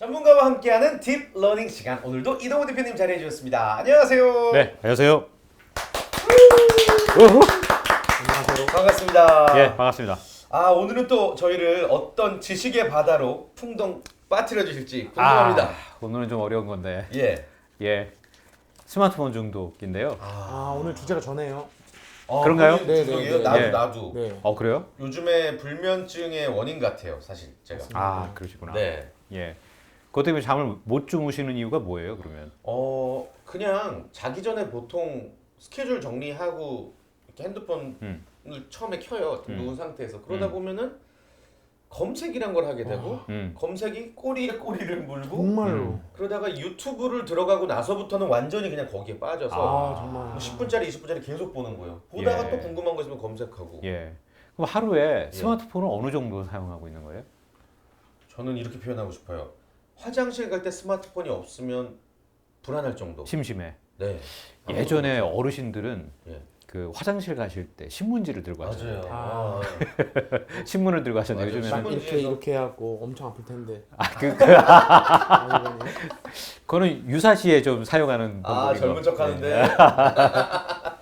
전문가와 함께하는 딥 러닝 시간. 오늘도 이동우 대표님 자리해 주셨습니다. 안녕하세요. 네, 안녕하세요. 안녕하세요. 반갑습니다. 예, 반갑습니다. 오늘은 또 저희를 어떤 지식의 바다로 풍덩 빠뜨려 주실지 궁금합니다. 오늘은 좀 어려운 건데. 예. 스마트폰 중독인데요. 오늘 주제가 저네요. 그런가요? 네. 나도 예. 나도. 네. 그래요? 요즘에 불면증의 원인 같아요, 사실 제가. 그러시구나. 네. 예. 그것 때문에 잠을 못 주무시는 이유가 뭐예요, 그러면? 그냥 자기 전에 보통 스케줄 정리하고 이렇게 핸드폰을 처음에 켜요. 누운 상태에서. 그러다 보면은 검색이란 걸 하게 되고 검색이 꼬리에 꼬리를 물고 정말로. 그러다가 유튜브를 들어가고 나서부터는 완전히 그냥 거기에 빠져서 정말. 뭐 10분짜리 20분짜리 계속 보는 거예요. 보다가 예. 또 궁금한 거 있으면 검색하고. 예. 그럼 하루에 스마트폰을 어느 정도 사용하고 있는 거예요? 저는 이렇게 표현하고 싶어요. 화장실 갈 때 스마트폰이 없으면 불안할 정도. 심심해. 네. 예전에 어르신들은 예. 그 화장실 가실 때 신문지를 들고 맞아요. 하잖아요. 신문을 들고 하셨는데 맞아요. 요즘에는 신문- 이렇게 해갖고 엄청 아플 텐데. 그거는 유사시에 좀 사용하는 방법인 젊은 것 척 같아요. 하는데.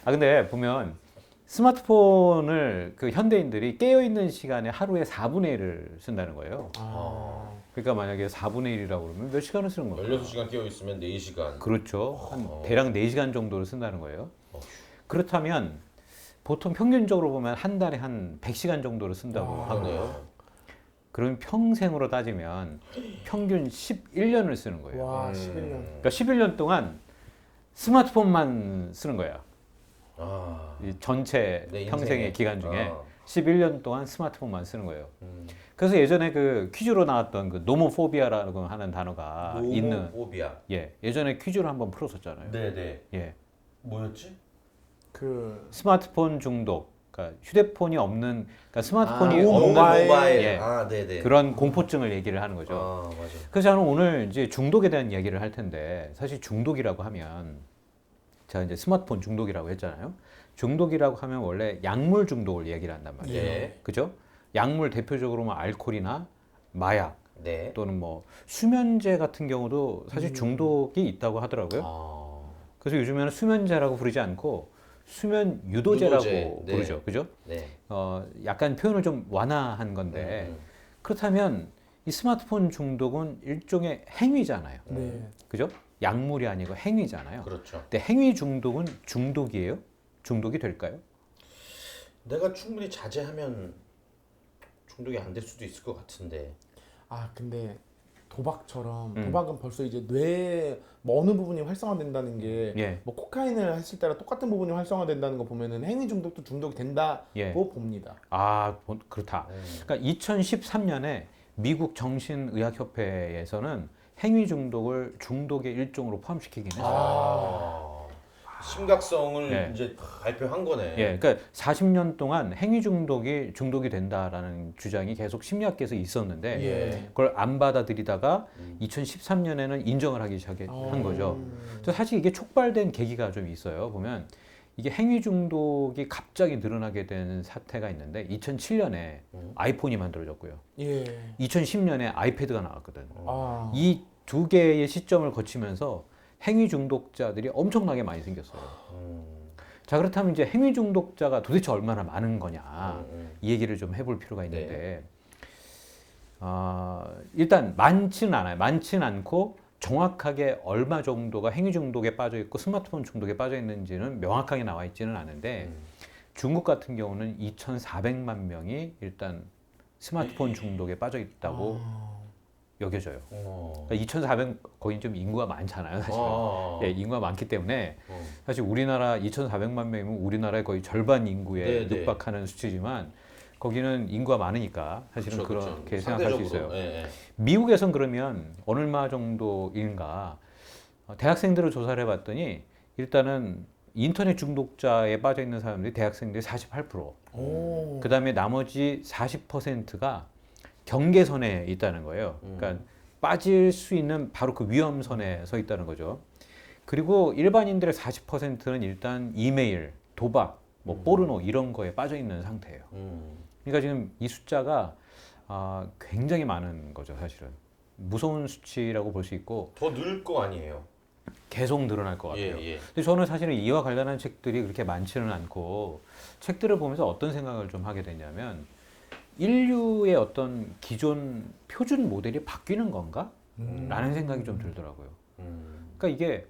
근데 보면 스마트폰을 그 현대인들이 깨어 있는 시간에 하루에 4분의 1을 쓴다는 거예요. 그러니까 만약에 4분의 1이라고 그러면 몇 시간을 쓰는 거예요? 16시간 깨어 있으면 4시간. 그렇죠. 한 대략 4시간 정도를 쓴다는 거예요. 그렇다면 보통 평균적으로 보면 한 달에 한 100시간 정도를 쓴다고 하거든요. 그러네요. 그럼 평생으로 따지면 평균 11년을 쓰는 거예요. 와, 11년. 그러니까 11년 동안 스마트폰만 쓰는 거야. 이 전체 내 평생의 인생에. 기간 중에 11년 동안 스마트폰만 쓰는 거예요. 그래서 예전에 그 퀴즈로 나왔던 그 노모포비아라고 하는 단어가 있는 노모포비아. 예전에 퀴즈를 한번 풀었었잖아요. 네네. 예. 뭐였지? 스마트폰 중독. 그러니까 휴대폰이 없는 그러니까 스마트폰이 오, 없는 모바일. 예. 네네. 그런 공포증을 얘기를 하는 거죠. 맞아. 그래서 저는 오늘 이제 중독에 대한 이야기를 할 텐데 사실 중독이라고 하면 제가 이제 스마트폰 중독이라고 했잖아요. 중독이라고 하면 원래 약물 중독을 얘기를 한단 말이에요. 예. 그죠? 약물 대표적으로 뭐 알코올이나 마약 네. 또는 뭐 수면제 같은 경우도 사실 중독이 있다고 하더라고요. 그래서 요즘에는 수면제라고 부르지 않고 수면 유도제라고 유도제. 네. 부르죠. 그죠? 네. 약간 표현을 좀 완화한 건데 그렇다면 이 스마트폰 중독은 일종의 행위잖아요. 네. 그죠? 약물이 아니고 행위잖아요. 그렇죠. 근데 행위 중독은 중독이에요? 중독이 될까요? 내가 충분히 자제하면 중독이 안 될 수도 있을 것 같은데. 근데 도박처럼 도박은 벌써 이제 뇌 어느 부분이 활성화된다는 게 예. 뭐 코카인을 했을 때랑 똑같은 부분이 활성화된다는 거 보면은 행위 중독도 중독이 된다고 예. 봅니다. 그렇다. 그러니까 2013년에 미국 정신의학협회에서는 행위 중독을 중독의 일종으로 포함시키긴 했어요. 심각성을 네. 이제 발표한 거네. 예, 그러니까 40년 동안 행위 중독이 된다라는 주장이 계속 심리학계에서 있었는데 예. 그걸 안 받아들이다가 2013년에는 인정을 하기 시작한 거죠. 그래서 사실 이게 촉발된 계기가 좀 있어요. 보면 이게 행위 중독이 갑자기 늘어나게 되는 사태가 있는데 2007년에 아이폰이 만들어졌고요. 예. 2010년에 아이패드가 나왔거든. 아. 이 두 개의 시점을 거치면서 행위 중독자들이 엄청나게 많이 생겼어요. 자, 그렇다면 이제 행위 중독자가 도대체 얼마나 많은 거냐 이 얘기를 좀 해볼 필요가 있는데 일단 많지는 않아요. 많지는 않고 정확하게 얼마 정도가 행위 중독에 빠져 있고 스마트폰 중독에 빠져 있는지는 명확하게 나와 있지는 않은데 중국 같은 경우는 2,400만 명이 일단 스마트폰 중독에 빠져 있다고 여겨져요. 그러니까 2,400 거긴 좀 인구가 많잖아요, 사실. 예, 인구가 많기 때문에 사실 우리나라 2,400만 명이면 우리나라의 거의 절반 인구에 네, 육박하는 수치지만 거기는 인구가 많으니까 사실은 그렇게 생각할 수 있어요. 예. 미국에선 그러면 얼마 정도인가 대학생들을 조사를 해봤더니 일단은 인터넷 중독자에 빠져 있는 사람들이 대학생들이 48%, 그 다음에 나머지 40%가 경계선에 있다는 거예요. 그러니까 빠질 수 있는 바로 그 위험선에 서 있다는 거죠. 그리고 일반인들의 40%는 일단 이메일, 도박, 뭐 포르노 이런 거에 빠져 있는 상태예요. 그러니까 지금 이 숫자가 굉장히 많은 거죠, 사실은. 무서운 수치라고 볼 수 있고 더 늘 거 아니에요. 계속 늘어날 것 같아요. 예. 근데 저는 사실은 이와 관련한 책들이 그렇게 많지는 않고 책들을 보면서 어떤 생각을 좀 하게 되냐면 인류의 어떤 기존 표준 모델이 바뀌는 건가? 라는 생각이 좀 들더라고요. 그러니까 이게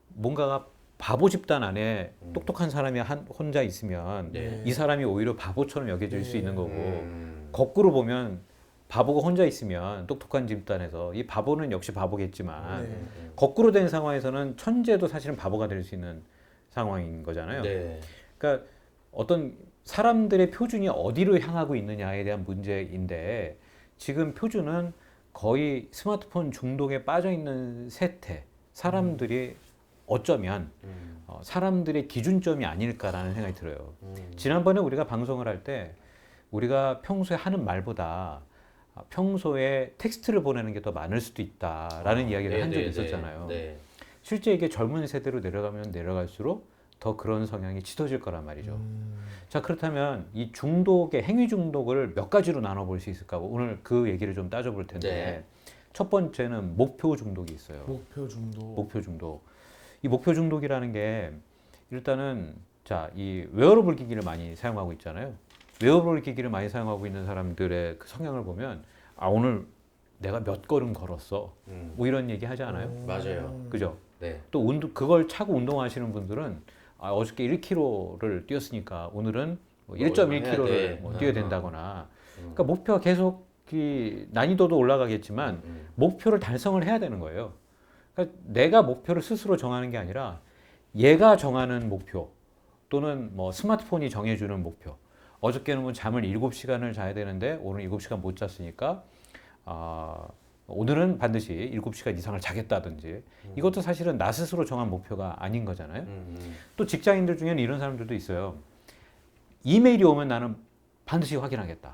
뭔가가 바보 집단 안에 똑똑한 사람이 혼자 있으면 네. 이 사람이 오히려 바보처럼 여겨질 수 있는 거고 음. 거꾸로 보면 바보가 혼자 있으면 똑똑한 집단에서 이 바보는 역시 바보겠지만 네. 거꾸로 된 상황에서는 천재도 사실은 바보가 될 수 있는 상황인 거잖아요. 네. 그러니까 어떤 사람들의 표준이 어디로 향하고 있느냐에 대한 문제인데 지금 표준은 거의 스마트폰 중독에 빠져 있는 세태 사람들이 어쩌면 사람들의 기준점이 아닐까라는 생각이 들어요. 지난번에 우리가 방송을 할 때 우리가 평소에 하는 말보다 평소에 텍스트를 보내는 게 더 많을 수도 있다라는 이야기를 한 적이 있었잖아요. 네. 실제 이게 젊은 세대로 내려가면 내려갈수록 더 그런 성향이 짙어질 거란 말이죠. 자, 그렇다면 이 중독의 행위 중독을 몇 가지로 나눠볼 수 있을까? 오늘 그 얘기를 좀 따져볼 텐데 네. 첫 번째는 목표 중독이 있어요. 목표 중독. 목표 중독. 이 목표 중독이라는 게 일단은 자, 이 웨어러블 기기를 많이 사용하고 있잖아요. 웨어러블 기기를 많이 사용하고 있는 사람들의 그 성향을 보면 아, 오늘 내가 몇 걸음 걸었어. 뭐 이런 얘기 하지 않아요? 맞아요. 그죠? 네. 또 그걸 차고 운동하시는 분들은 아, 어저께 1km를 뛰었으니까 오늘은 뭐 1.1km를 뭐 뛰어야 된다거나 그러니까 목표가 계속 난이도도 올라가겠지만 목표를 달성을 해야 되는 거예요. 그러니까 내가 목표를 스스로 정하는 게 아니라 얘가 정하는 목표 또는 뭐 스마트폰이 정해주는 목표. 어저께는 뭐 잠을 7시간을 자야 되는데 오늘 7시간 못 잤으니까 오늘은 반드시 7시간 이상을 자겠다든지 이것도 사실은 나 스스로 정한 목표가 아닌 거잖아요. 또 직장인들 중에는 이런 사람들도 있어요. 이메일이 오면 나는 반드시 확인하겠다.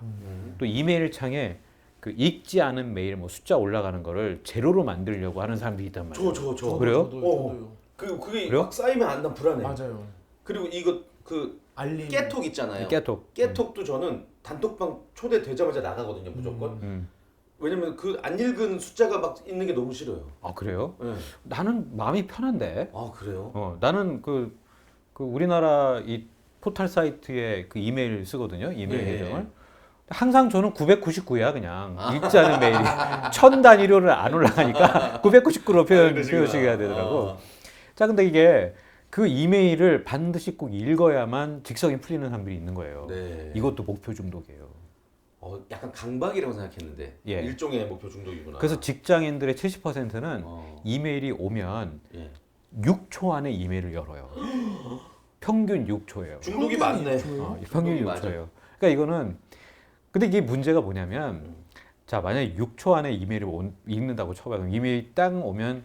또 이메일 창에 그 읽지 않은 메일 뭐 숫자 올라가는 거를 제로로 만들려고 하는 사람들이 있단 말이에요. 저. 그래요? 저도요. 그게 그래요? 막 쌓이면 안 나 불안해. 맞아요. 그리고 이거 그 알림. 깨톡 있잖아요. 깨톡. 깨톡도 저는 단톡방 초대되자마자 나가거든요, 무조건. 왜냐면 그 안 읽은 숫자가 막 있는 게 너무 싫어요. 아, 그래요? 네. 나는 마음이 편한데. 아, 그래요? 나는 그 우리나라 이 포털 사이트에 그 이메일 쓰거든요. 이메일 예. 계정을. 항상 저는 999야 그냥 읽지 않은 메일이 1000 단위로를 안 올라가니까 999로 표시해야 되더라고. 자, 근데 이게 그 이메일을 반드시 꼭 읽어야만 직성이 풀리는 사람들이 있는 거예요. 네. 이것도 목표 중독이에요. 약간 강박이라고 생각했는데 예. 일종의 목표 중독이구나. 그래서 직장인들의 70%는 어. 이메일이 오면 예. 6초 안에 이메일을 열어요. 평균 6초예요. 중독이 많네. 평균이 6초예요. 그러니까 이거는 근데 이게 문제가 뭐냐면 자, 만약에 6초 안에 이메일을 읽는다고 쳐봐요. 그럼 이메일이 딱 오면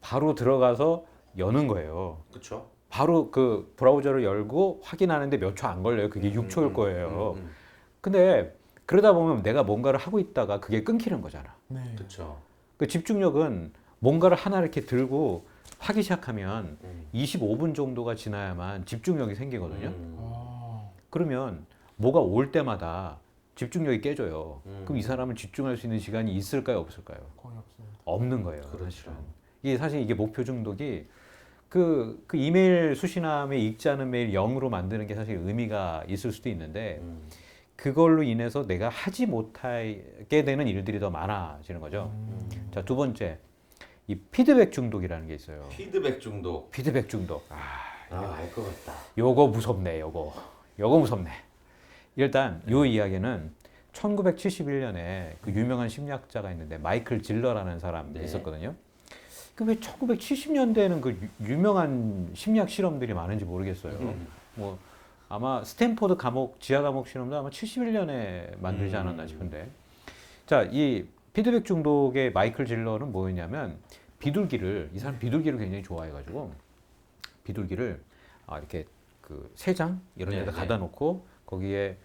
바로 들어가서 여는 거예요. 그렇죠. 바로 그 브라우저를 열고 확인하는데 몇 초 안 걸려요. 그게 6초일 거예요. 근데 그러다 보면 내가 뭔가를 하고 있다가 그게 끊기는 거잖아. 네. 그렇죠. 그 집중력은 뭔가를 하나 이렇게 들고 하기 시작하면 25분 정도가 지나야만 집중력이 생기거든요. 아. 그러면 뭐가 올 때마다 집중력이 깨져요. 그럼 이 사람은 집중할 수 있는 시간이 있을까요, 없을까요? 거의 없어요. 없는 거예요. 그렇죠. 사실은. 이게 사실 이게 목표 중독이 그 이메일 수신함에 읽지 않은 메일 0으로 만드는 게 사실 의미가 있을 수도 있는데 그걸로 인해서 내가 하지 못하게 되는 일들이 더 많아지는 거죠. 자, 두 번째, 이 피드백 중독이라는 게 있어요. 피드백 중독. 피드백 중독. 알 것 같다. 요거 무섭네, 요거 무섭네. 일단 요 이야기는 1971년에 그 유명한 심리학자가 있는데 마이클 질러라는 사람이 네. 있었거든요. 그 왜 1970년대에는 그 유명한 심리학 실험들이 많은지 모르겠어요. 뭐 아마 스탠포드 지하 감옥 실험도 아마 71년에 만들지 않았나 싶은데. 자, 이 피드백 중독의 마이클 질러는 뭐였냐면 이 사람 비둘기를 굉장히 좋아해가지고 비둘기를 이렇게 그 세 장 이런 데다 갖다 놓고 거기에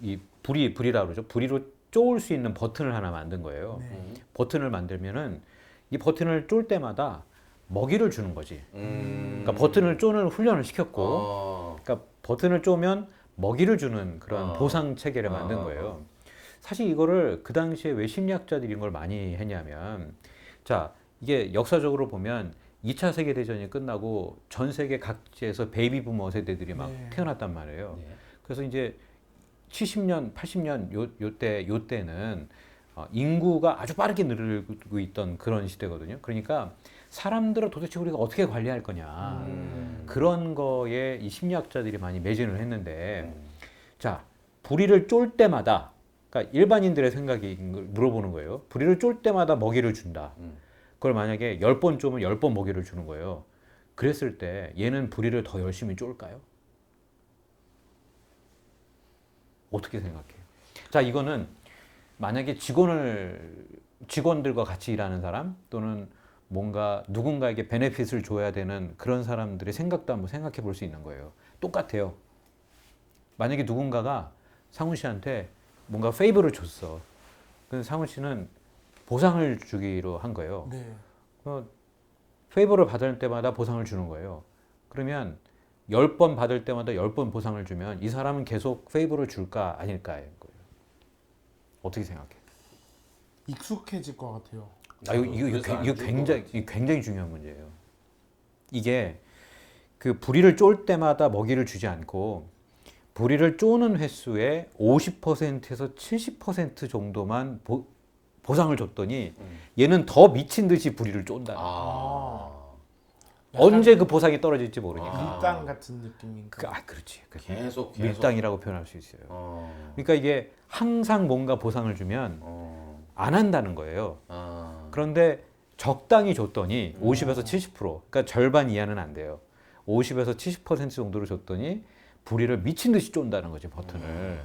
이 불이라고 그러죠. 불이로 쪼을 수 있는 버튼을 하나 만든 거예요. 버튼을 만들면은 이 버튼을 쫄 때마다 먹이를 주는 거지. 그러니까 버튼을 쪼는 훈련을 시켰고, 그러니까 버튼을 쪼면 먹이를 주는 그런 보상 체계를 만든 거예요. 사실 이거를 그 당시에 왜 심리학자들이 이걸 많이 했냐면, 자, 이게 역사적으로 보면 2차 세계대전이 끝나고 전 세계 각지에서 베이비 부머 세대들이 막 네. 태어났단 말이에요. 네. 그래서 이제 70년, 80년 요때는 인구가 아주 빠르게 늘고 있던 그런 시대거든요. 그러니까 사람들을 도대체 우리가 어떻게 관리할 거냐. 그런 거에 이 심리학자들이 많이 매진을 했는데, 자, 부리를 쫄 때마다, 그러니까 일반인들의 생각이 물어보는 거예요. 부리를 쫄 때마다 먹이를 준다. 그걸 만약에 10번 쪼면 10번 먹이를 주는 거예요. 그랬을 때 얘는 부리를 더 열심히 쫄까요? 어떻게 생각해요? 자, 이거는 만약에 직원들과 같이 일하는 사람 또는 뭔가 누군가에게 베네핏을 줘야 되는 그런 사람들의 생각도 한번 생각해 볼 수 있는 거예요. 똑같아요. 만약에 누군가가 상훈 씨한테 뭔가 페이버를 줬어. 그래서 상훈 씨는 보상을 주기로 한 거예요. 네. 페이버를 받을 때마다 보상을 주는 거예요. 그러면 10번 받을 때마다 10번 보상을 주면 이 사람은 계속 페이버를 줄까 아닐까인 거예요. 어떻게 생각해? 익숙해질 것 같아요. 이거 굉장히 중요한 문제예요. 이게 그 부리를 쫄 때마다 먹이를 주지 않고 부리를 쪼는 횟수의 50%에서 70% 정도만 보상을 줬더니 얘는 더 미친 듯이 부리를 쫀다. 언제 그 보상이 떨어질지 모르니까. 밀당 같은 느낌인가? 그렇지. 계속 밀당이라고 표현할 수 있어요. 그러니까 이게 항상 뭔가 보상을 주면 안 한다는 거예요. 그런데 적당히 줬더니 50에서 70%, 그러니까 절반 이하는 안 돼요. 50에서 70% 정도를 줬더니 부리를 미친 듯이 쫀다는 거지, 버튼을.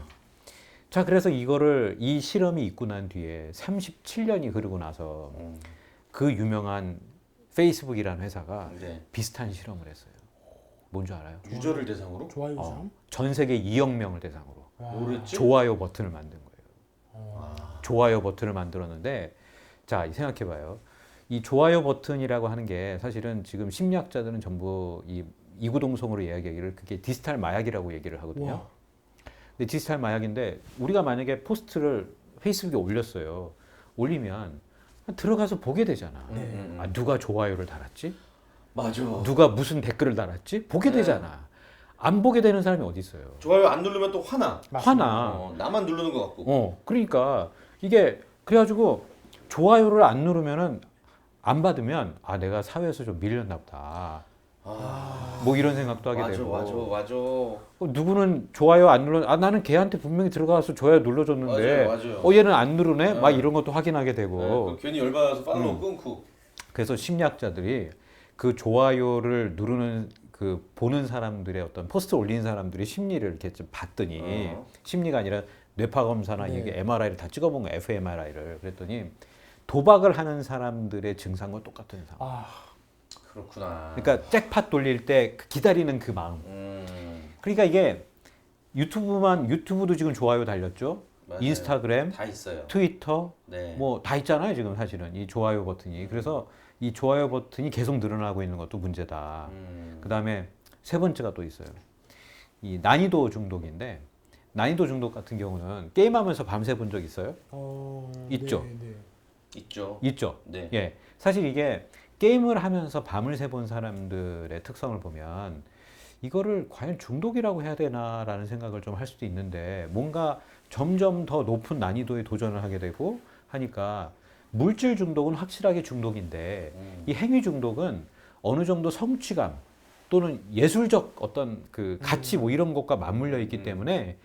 자, 그래서 이 실험이 있고 난 뒤에 37년이 흐르고 나서 그 유명한 페이스북이라는 회사가 네. 비슷한 실험을 했어요. 뭔 줄 알아요? 유저를 대상으로? 좋아요 사람? 전 세계 2억 명을 대상으로 뭐랬지? 좋아요 버튼을 만든 거예요. 좋아요 버튼을 만들었는데, 자, 생각해봐요. 이 좋아요 버튼이라고 하는 게 사실은 지금 심리학자들은 전부 이 이구동성으로 이야기하기를 그게 디지털 마약이라고 얘기를 하거든요. 와. 근데 디지털 마약인데 우리가 만약에 포스트를 페이스북에 올렸어요. 올리면 들어가서 보게 되잖아. 아, 누가 좋아요를 달았지? 맞아. 누가 무슨 댓글을 달았지? 보게 되잖아. 안 보게 되는 사람이 어디 있어요? 좋아요 안 누르면 또 화나. 화나. 나만 누르는 것 같고. 그러니까 이게 그래가지고 좋아요를 안 누르면은 안 받으면 아, 내가 사회에서 좀 밀렸나 보다. 뭐 이런 생각도 하게 되고. 맞아. 누구는 좋아요 안 눌러. 아, 나는 걔한테 분명히 들어가서 좋아요 눌러줬는데. 맞아요. 얘는 안 누르네. 막 이런 것도 확인하게 되고. 네, 괜히 열받아서 팔로우 끊고. 그래서 심리학자들이 그 좋아요를 누르는 그 보는 사람들의 어떤 포스트 올리는 사람들의 심리를 이렇게 좀 봤더니 심리가 아니라 뇌파 검사나 네. 이게 MRI를 다 찍어본 거예요. fMRI를. 그랬더니 도박을 하는 사람들의 증상과 똑같은 상황. 그렇구나. 그러니까 잭팟 돌릴 때 기다리는 그 마음. 그러니까 이게 유튜브도 지금 좋아요 달렸죠. 맞아요. 인스타그램, 다 있어요. 트위터, 네. 뭐 다 있잖아요 지금 사실은 이 좋아요 버튼이. 그래서 이 좋아요 버튼이 계속 늘어나고 있는 것도 문제다. 그 다음에 세 번째가 또 있어요. 이 난이도 중독인데, 난이도 중독 같은 경우는 게임하면서 밤새 본 적 있어요? 있죠. 네. 있죠. 네. 예, 사실 이게 게임을 하면서 밤을 새 본 사람들의 특성을 보면 이거를 과연 중독이라고 해야 되나라는 생각을 좀 할 수도 있는데, 뭔가 점점 더 높은 난이도에 도전을 하게 되고 하니까 물질 중독은 확실하게 중독인데 이 행위 중독은 어느 정도 성취감 또는 예술적 어떤 그 가치 뭐 이런 것과 맞물려 있기 때문에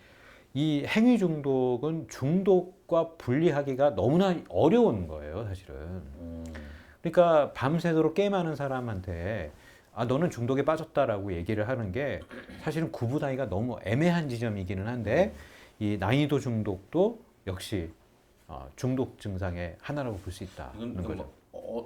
이 행위 중독은 중독과 분리하기가 너무나 어려운 거예요, 사실은. 그러니까 밤새도록 게임하는 사람한테 아, 너는 중독에 빠졌다라고 얘기를 하는 게 사실은 구분하기가 너무 애매한 지점이기는 한데, 이 난이도 중독도 역시 중독 증상의 하나라고 볼 수 있다는 이건 거죠.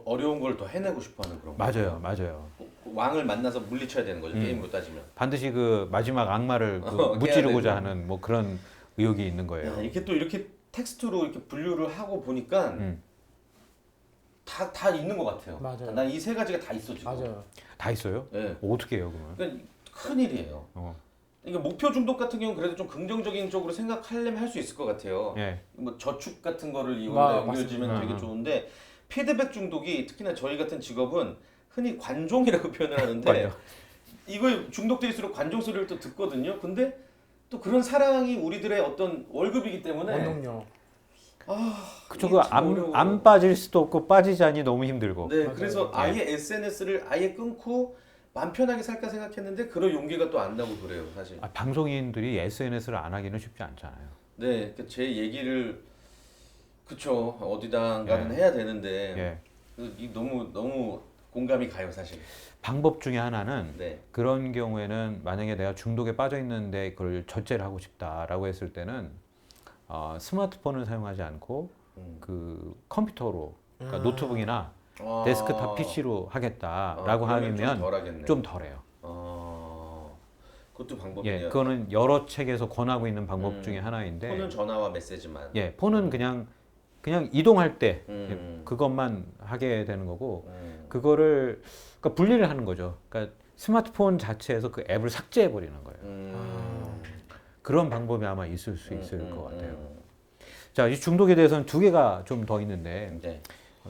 어려운 걸 더 해내고 싶어하는 그런 거. 맞아요. 왕을 만나서 물리쳐야 되는 거죠. 게임으로 따지면. 반드시 그 마지막 악마를 무찌르고자 하는 뭐 그런 의욕이 있는 거예요. 야, 이렇게 또 이렇게 텍스트로 이렇게 분류를 하고 보니까 다 있는 것 같아요. 맞아요. 난 이 세 가지가 다 있어 지금. 맞아요. 다 있어요? 네. 어떻게 해요, 그러면? 그러니까 큰 일이에요. 이게 목표 중독 같은 경우는 그래도 좀 긍정적인 쪽으로 생각하려면 할 수 있을 것 같아요. 예. 뭐 저축 같은 거를 이용해 연결지면 맞습니다. 되게 좋은데 피드백 중독이 특히나 저희 같은 직업은 흔히 관종이라고 표현을 하는데 관종. 이거에 중독될수록 관종 소리를 또 듣거든요. 근데 또 그런 사랑이 우리들의 어떤 월급이기 때문에 원동력. 그쵸. 이게 참 어려워. 안 빠질 수도 없고 빠지자니 너무 힘들고. 네, 맞아요. 그래서 아예 SNS를 아예 끊고 맘 편하게 살까 생각했는데 그럴 용기가 또 안 나고 그래요, 사실. 방송인들이 SNS를 안 하기는 쉽지 않잖아요. 네, 제 얘기를 그쵸 어디다가는 해야 되는데 예. 이 너무 공감이 가요, 사실. 방법 중에 하나는 네. 그런 경우에는 만약에 내가 중독에 빠져 있는데 그걸 절제를 하고 싶다라고 했을 때는 스마트폰을 사용하지 않고 그 컴퓨터로 그러니까 노트북이나 데스크탑 PC로 하겠다라고 하면 좀 덜해요. 그것도 방법이네요. 예, 그거는 여러 책에서 권하고 있는 방법 중에 하나인데. 폰은 전화와 메시지만. 예, 폰은 그냥 이동할 때 음. 그것만 하게 되는 거고 그거를 그러니까 분리를 하는 거죠. 그러니까 스마트폰 자체에서 그 앱을 삭제해 버리는 거예요. 그런 방법이 아마 있을 수 있을 것 같아요. 자, 이 중독에 대해서는 두 개가 좀 더 있는데 네.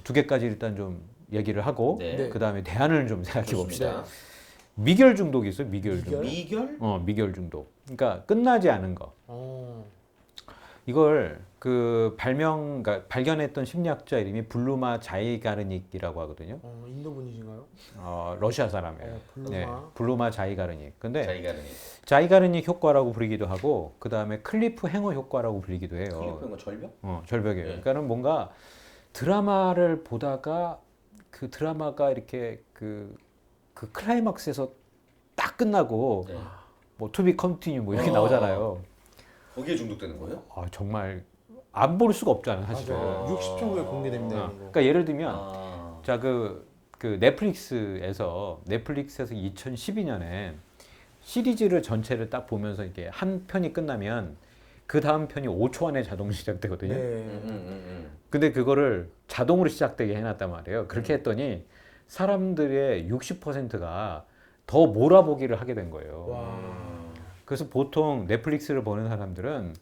두 개까지 일단 좀 얘기를 하고 네. 그 다음에 대안을 좀 생각해 봅시다. 좋습니다. 미결 중독이 있어요. 미결 중독. 미결? 미결 중독. 그러니까 끝나지 않은 거. 이걸 그러니까 발견했던 심리학자 이름이 블루마 자이가르닉이라고 하거든요. 인도 분이신가요? 러시아 사람이에요. 블루마. 네, 블루마 자이가르닉. 근데 자이가르니. 자이가르닉 효과라고 부르기도 하고 그 다음에 클리프 행어 효과라고 부르기도 해요. 클리프 뭐 절벽? 절벽이에요. 네. 그러니까는 뭔가 드라마를 보다가 그 드라마가 이렇게 그 클라이막스에서 딱 끝나고 네. 뭐 투비 컨티뉴 뭐 이렇게 나오잖아요. 거기에 중독되는 거예요? 정말 안 볼 수가 없잖아요, 사실은. 맞아요. 60초 후에 공개됩니다. 이런 거. 그러니까 예를 들면 아. 자 그 넷플릭스에서 2012년에 시리즈를 전체를 딱 보면서 이렇게 한 편이 끝나면 그 다음 편이 5초 안에 자동 시작되거든요. 네. 근데 그거를 자동으로 시작되게 해놨단 말이에요. 그렇게 했더니 사람들의 60%가 더 몰아보기를 하게 된 거예요. 와. 그래서 보통 넷플릭스를 보는 사람들은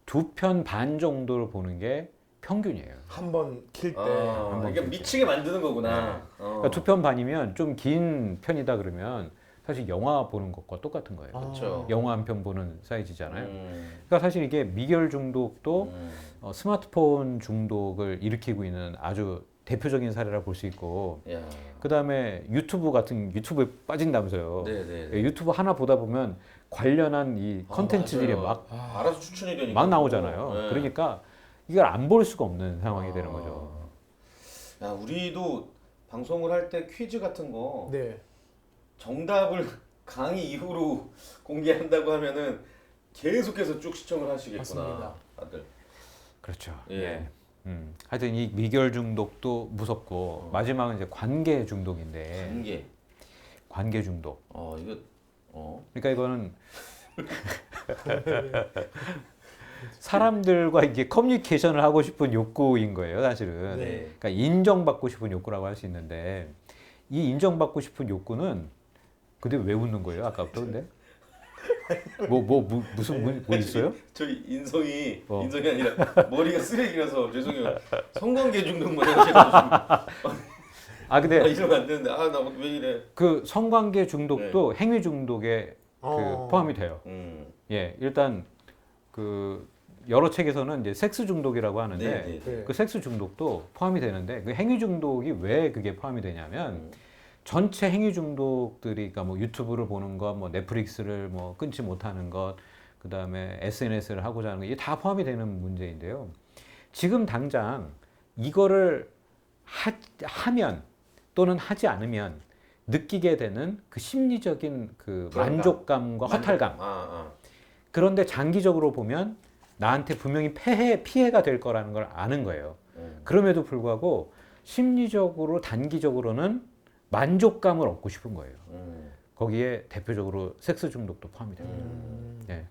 2편 반 정도를 보는 게 평균이에요. 한 번 킬 때. 이게 미치게 만드는 거구나. 그러니까 2편 반이면 좀 긴 편이다 그러면 사실 영화 보는 것과 똑같은 거예요. 그렇죠. 영화 한 편 보는 사이즈잖아요. 그러니까 사실 이게 미결 중독도 스마트폰 중독을 일으키고 있는 아주 대표적인 사례라 볼 수 있고, 야. 그 다음에 유튜브에 빠진다면서요. 네네. 유튜브 하나 보다 보면 관련한 이 컨텐츠들이 맞아요. 알아서 추천이 되니까. 막 나오잖아요. 네. 그러니까 이걸 안 볼 수가 없는 상황이 되는 거죠. 야, 우리도 방송을 할 때 퀴즈 같은 거 네. 정답을 강의 이후로 공개한다고 하면은 계속해서 쭉 시청을 하시겠구나. 맞습니다. 다들. 그렇죠. 예. 하여튼 이 미결 중독도 무섭고 마지막은 이제 관계 중독인데 관계 중독. 이거 그러니까 이거는 사람들과 이게 커뮤니케이션을 하고 싶은 욕구인 거예요, 사실은. 네. 그러니까 인정받고 싶은 욕구라고 할 수 있는데 이 인정받고 싶은 욕구는 근데 왜 웃는 거예요, 아까부터 근데? 무슨 뭐 있어요? 저희 인성이 아니라 머리가 쓰레기라서 죄송해요. 성관계 중독만 생각해가지고. 근데 이러면 안 되는데 나 왜 이래? 그 성관계 중독도 행위 중독에 포함이 돼요. 예, 일단 그 여러 책에서는 이제 섹스 중독이라고 하는데 네. 그 섹스 중독도 포함이 되는데 그 행위 중독이 왜 그게 포함이 되냐면 전체 행위 중독들이 그러니까 뭐 유튜브를 보는 것, 뭐 넷플릭스를 뭐 끊지 못하는 것, 그 다음에 SNS를 하고자 하는 것 이게 다 포함이 되는 문제인데요. 지금 당장 이거를 하면 또는 하지 않으면 느끼게 되는 그 심리적인 그 만족감과 허탈감. 그런데 장기적으로 보면 나한테 분명히 피해가 될 거라는 걸 아는 거예요. 그럼에도 불구하고 심리적으로 단기적으로는 만족감을 얻고 싶은 거예요. 거기에 대표적으로 섹스 중독도 포함이 됩니다. 예.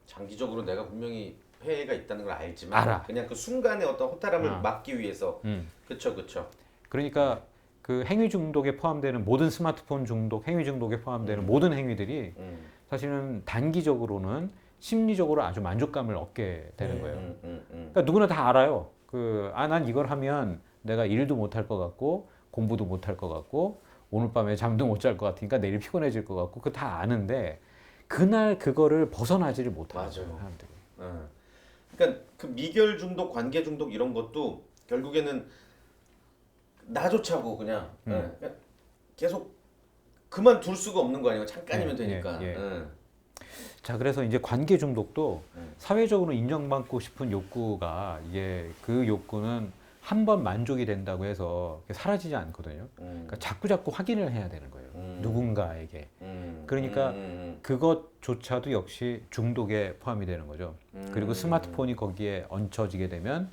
장기적으로 내가 분명히 폐해가 있다는 걸 알지만 알아. 그냥 그 순간의 어떤 허탈함을 막기 위해서. 그쵸. 그러니까 그 행위 중독에 포함되는 모든 스마트폰 중독, 행위 중독에 포함되는 모든 행위들이 사실은 단기적으로는 심리적으로 아주 만족감을 얻게 되는 네. 거예요. 그러니까 누구나 다 알아요. 난 이걸 하면 내가 일도 못할 것 같고 공부도 못할 것 같고 오늘 밤에 잠도 못 잘 것 같으니까 내일 피곤해질 것 같고 그 다 아는데 그날 그거를 벗어나지를 못하는 맞아요. 거예요, 사람들이. 그러니까 그 미결 중독, 관계 중독 이런 것도 결국에는 나조차고 그냥 그냥 계속 그만둘 수가 없는 거 아니에요. 잠깐이면 되니까. 자, 그래서 이제 관계 중독도 사회적으로 인정받고 싶은 욕구가 이게 그 욕구는 한 번 만족이 된다고 해서 사라지지 않거든요. 그러니까 자꾸 확인을 해야 되는 거예요. 누군가에게. 그러니까 그것조차도 역시 중독에 포함이 되는 거죠. 그리고 스마트폰이 거기에 얹혀지게 되면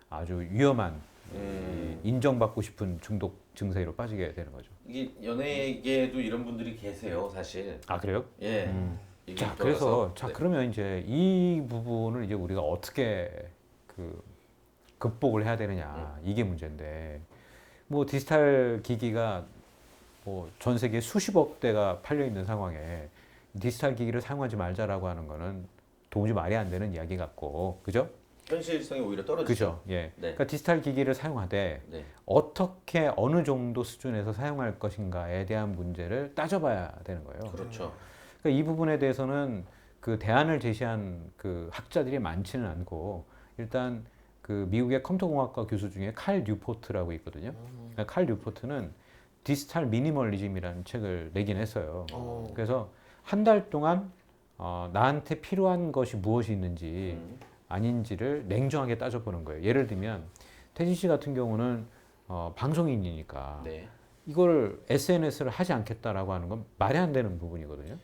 아주 위험한 이 인정받고 싶은 중독 증세로 빠지게 되는 거죠. 이게 연예계에도 이런 분들이 계세요, 사실. 아, 그래요? 예. 얘기 자, 들어서. 그래서 그러면 이제 이 부분을 이제 우리가 어떻게 극복을 해야 되느냐 이게 문제인데 뭐 디지털 기기가 뭐 전 세계 수십억 대가 팔려 있는 상황에 디지털 기기를 사용하지 말자라고 하는 거는 도무지 말이 안 되는 이야기 같고, 그죠? 현실성이 오히려 떨어지죠. 그죠? 예. 네. 그러니까 디지털 기기를 사용하되 네. 어떻게 어느 정도 수준에서 사용할 것인가에 대한 문제를 따져봐야 되는 거예요. 그렇죠. 그러니까 이 부분에 대해서는 그 대안을 제시한 그 학자들이 많지는 않고 일단 그 미국의 컴퓨터공학과 교수 중에 칼 뉴포트라고 있거든요. 그러니까 칼 뉴포트는 디지털 미니멀리즘이라는 책을 내긴 했어요. 그래서 한 달 동안 나한테 필요한 것이 무엇이 있는지 아닌지를 냉정하게 따져보는 거예요. 예를 들면 태진 씨 같은 경우는 방송인이니까 네. 이걸 SNS를 하지 않겠다라고 하는 건 말이 안 되는 부분이거든요.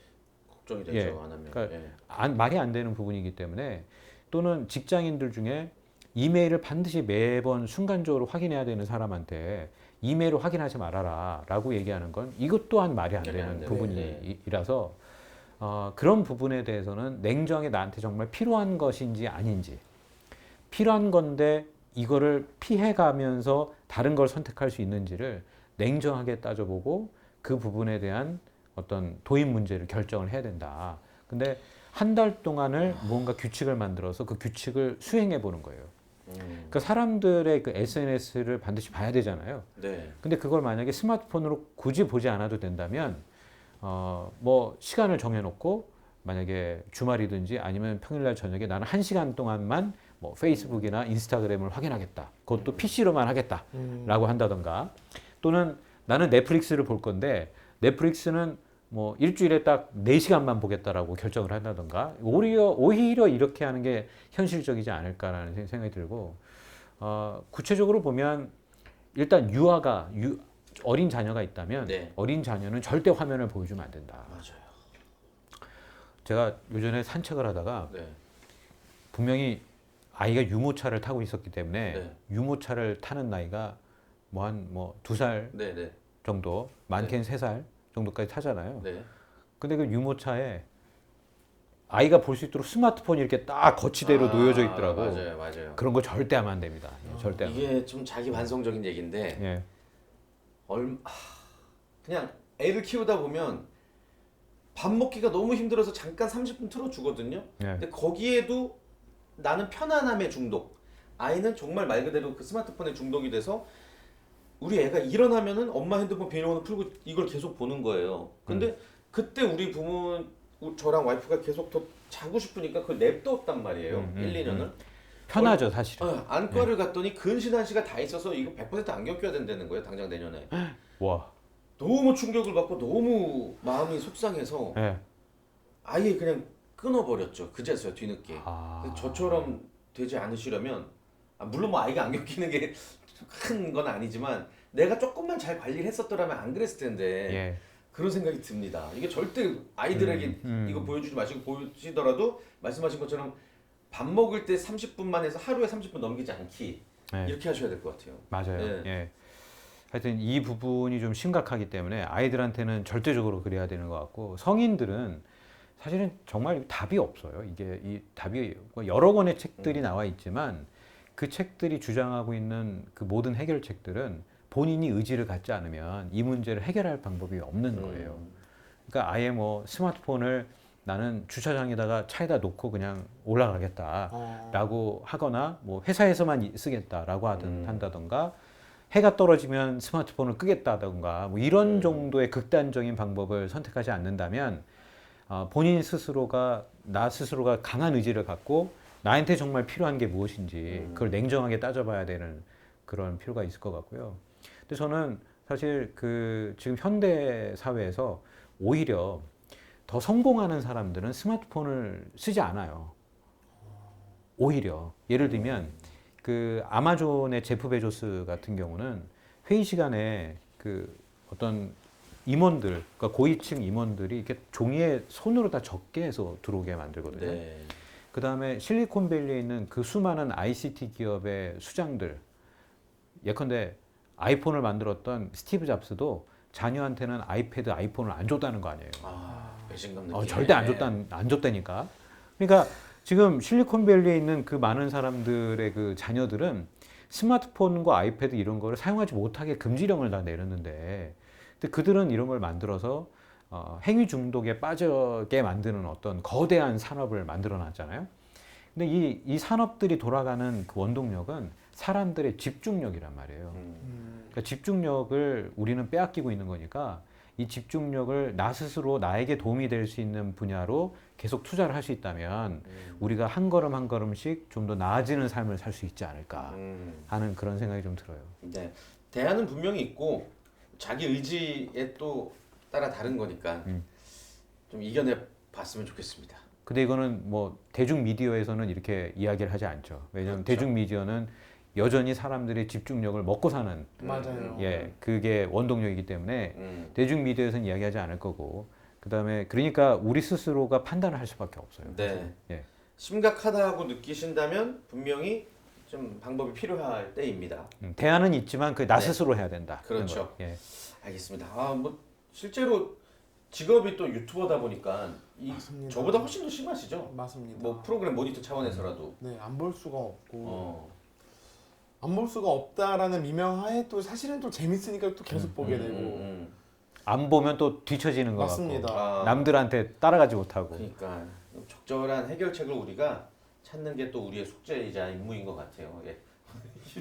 걱정이 되죠. 예. 안 하면. 그러니까 말이 안 되는 부분이기 때문에 또는 직장인들 중에 이메일을 반드시 매번 순간적으로 확인해야 되는 사람한테 이메일을 확인하지 말아라 라고 얘기하는 건 이것 또한 말이 안 되는 부분이라서 그런 부분에 대해서는 냉정하게 나한테 정말 필요한 것인지 아닌지, 필요한 건데 이거를 피해가면서 다른 걸 선택할 수 있는지를 냉정하게 따져보고 그 부분에 대한 어떤 도입 문제를 결정을 해야 된다. 근데 한 달 동안을 무언가 규칙을 만들어서 그 규칙을 수행해 보는 거예요. 그러니까 사람들의 그 SNS를 반드시 봐야 되잖아요. 네. 근데 그걸 만약에 스마트폰으로 굳이 보지 않아도 된다면 뭐 시간을 정해놓고 만약에 주말이든지 아니면 평일날 저녁에 나는 1시간 동안만 뭐 페이스북이나 인스타그램을 확인하겠다. 그것도 PC로만 하겠다라고 한다던가 또는 나는 넷플릭스를 볼 건데 넷플릭스는 뭐 일주일에 딱 4시간만 보겠다라고 결정을 한다던가 오히려 이렇게 하는 게 현실적이지 않을까라는 생각이 들고 구체적으로 보면 일단 어린 자녀가 있다면 네. 어린 자녀는 절대 화면을 보여주면 안 된다. 맞아요. 제가 요전에 산책을 하다가 네. 분명히 아이가 유모차를 타고 있었기 때문에 네. 유모차를 타는 나이가 한 2살 네, 네. 정도, 많게는 3살 정도까지 타잖아요. 네. 근데 그 유모차에 아이가 볼 수 있도록 스마트폰이 이렇게 딱 거치대로 놓여져 있더라고. 맞아요. 그런 거 절대 하면 안 됩니다. 절대 하면. 이게 좀 자기 반성적인 얘기인데 예. 그냥 애를 키우다 보면 밥 먹기가 너무 힘들어서 잠깐 30분 틀어주거든요. 예. 근데 거기에도 나는 편안함의 중독. 아이는 정말 말 그대로 그 스마트폰에 중독이 돼서 우리 애가 일어나면은 엄마 핸드폰 비밀번호 풀고 이걸 계속 보는 거예요. 근데 그때 우리 저랑 와이프가 계속 더 자고 싶으니까 그걸 냅뒀단 말이에요. 1, 2년을. 편하죠, 사실은. 안과를 갔더니 근신 한시가 다 있어서 이거 100% 안경 껴야 된다는 거예요. 당장 내년에. 와. 너무 충격을 받고 너무 마음이 속상해서 예. 아예 그냥 끊어버렸죠. 그제서야 뒤늦게. 아. 근데 저처럼 되지 않으시려면 물론 뭐 아이가 안경 끼는 게 큰 건 아니지만 내가 조금만 잘 관리를 했었더라면 안 그랬을 텐데 예. 그런 생각이 듭니다. 이게 절대 아이들에게 이거 보여주지 마시고 보시더라도 말씀하신 것처럼 밥 먹을 때 30분만 해서 하루에 30분 넘기지 않기 예. 이렇게 하셔야 될 것 같아요. 맞아요. 네. 예. 하여튼 이 부분이 좀 심각하기 때문에 아이들한테는 절대적으로 그래야 되는 것 같고 성인들은 사실은 정말 답이 없어요. 이게 이 답이 여러 권의 책들이 나와 있지만 그 책들이 주장하고 있는 그 모든 해결책들은 본인이 의지를 갖지 않으면 이 문제를 해결할 방법이 없는 거예요. 그러니까 아예 뭐 스마트폰을 나는 주차장에다가 차에다 놓고 그냥 올라가겠다라고 어. 하거나 뭐 회사에서만 쓰겠다라고 한다던가 해가 떨어지면 스마트폰을 끄겠다던가 뭐 이런 정도의 극단적인 방법을 선택하지 않는다면 본인 스스로가 나 스스로가 강한 의지를 갖고 나한테 정말 필요한 게 무엇인지 그걸 냉정하게 따져봐야 되는 그런 필요가 있을 것 같고요. 근데 저는 사실 그 지금 현대 사회에서 오히려 더 성공하는 사람들은 스마트폰을 쓰지 않아요. 오히려 예를 들면 그 아마존의 제프 베조스 같은 경우는 회의 시간에 그 어떤 임원들, 그러니까 고위층 임원들이 이렇게 종이에 손으로 다 적게 해서 들어오게 만들거든요. 네. 그 다음에 실리콘밸리에 있는 그 수많은 ICT 기업의 수장들, 예컨대 아이폰을 만들었던 스티브 잡스도 자녀한테는 아이패드, 아이폰을 안 줬다는 거 아니에요. 배신감 느낌. 절대 안 줬다니까. 그러니까 지금 실리콘밸리에 있는 그 많은 사람들의 그 자녀들은 스마트폰과 아이패드 이런 거를 사용하지 못하게 금지령을 다 내렸는데, 근데 그들은 이런 걸 만들어서 행위 중독에 빠지게 만드는 어떤 거대한 산업을 만들어 놨잖아요. 근데 이 산업들이 돌아가는 그 원동력은 사람들의 집중력이란 말이에요. 그러니까 집중력을 우리는 빼앗기고 있는 거니까 이 집중력을 나 스스로 나에게 도움이 될 수 있는 분야로 계속 투자를 할 수 있다면 우리가 한 걸음 한 걸음씩 좀 더 나아지는 삶을 살 수 있지 않을까 하는 그런 생각이 좀 들어요. 네. 대안은 분명히 있고 자기 의지에 또 따라 다른 거니까 좀 이겨내 봤으면 좋겠습니다. 근데 이거는 뭐 대중 미디어에서는 이렇게 이야기를 하지 않죠. 왜냐하면 그렇죠. 대중 미디어는 여전히 사람들의 집중력을 먹고 사는 맞아요. 그게 원동력이기 때문에 대중 미디어에서는 이야기하지 않을 거고, 그다음에 그러니까 우리 스스로가 판단을 할 수밖에 없어요. 네. 예. 심각하다고 느끼신다면 분명히 좀 방법이 필요할 때입니다. 대안은 있지만 그 나 네. 스스로 해야 된다. 그렇죠. 예. 알겠습니다. 뭐 실제로 직업이 또 유튜버다 보니까 맞습니다. 저보다 훨씬 더 심하시죠? 맞습니다. 뭐 프로그램 모니터 차원에서라도. 네, 안 볼 수가 없고 어. 안 볼 수가 없다라는 미명하에 또 사실은 또 재밌으니까 또 계속 보게 되고 안 보면 또 뒤처지는 것 맞습니다. 같고 남들한테 따라가지 못하고. 그러니까 적절한 해결책을 우리가 찾는 게 또 우리의 숙제이자 임무인 것 같아요. 예.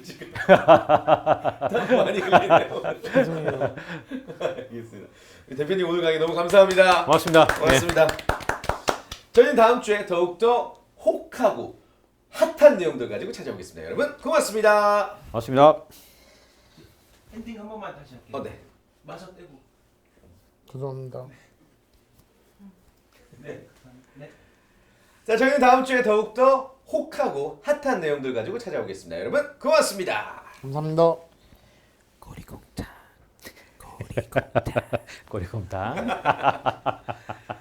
지금 땀 많이 흘리네요. 죄송해요. 알겠습니다. 대표님 오늘 강의 너무 감사합니다. 고맙습니다. 고맙습니다. 저희는 다음 주에 더욱더 혹하고 핫한 내용들 가지고 찾아오겠습니다. 여러분 고맙습니다. 고맙습니다. 엔딩 한 번만 다시 할게요. 네. 마저 떼고. 죄송합니다. 네. 네. 자, 저희는 다음 주에 더욱더 혹하고 핫한 내용들 가지고 찾아오겠습니다. 여러분 고맙습니다. 감사합니다. 꼬리곰탕.